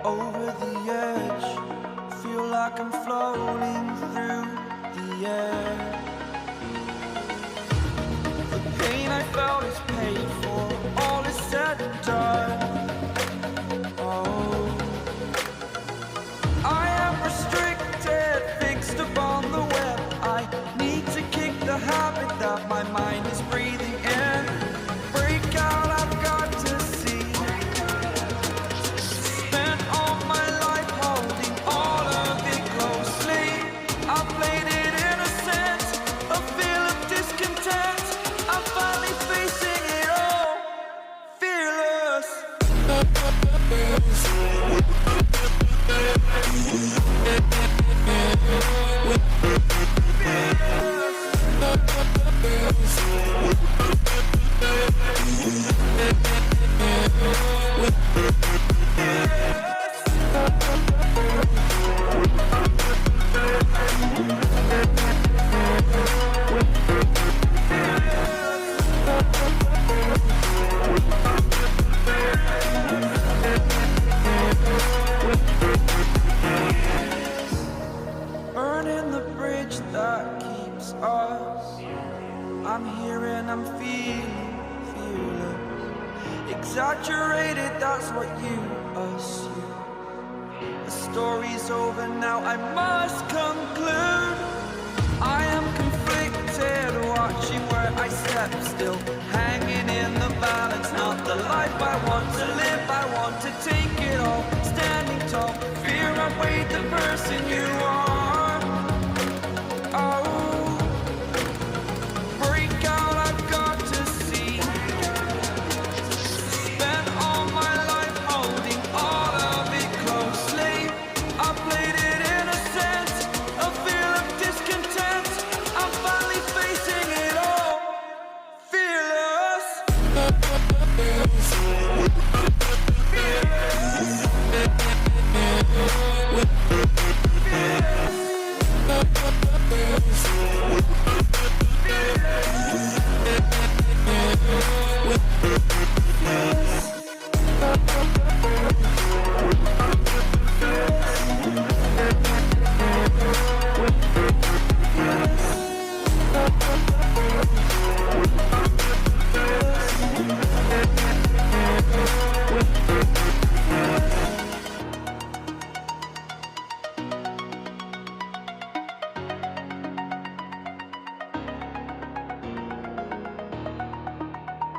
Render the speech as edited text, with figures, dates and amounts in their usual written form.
over the edge. Feel like I'm floating through the air. The pain I felt is paid for, all is said and done. Oh, I am restricted, fixed upon the web. I need to kick the habit that my mind is breathing in. Break out, I've got to see. Spent all my life holding all of it closely. I played it innocent, a feel of discontent. I'm finally facing it all, fearless. Burning the bridge that keeps us. I'm here and I'm feeling fearless. Exaggerated, that's what you assume. The story's over now, I must conclude. I am conflicted, watching where I step still.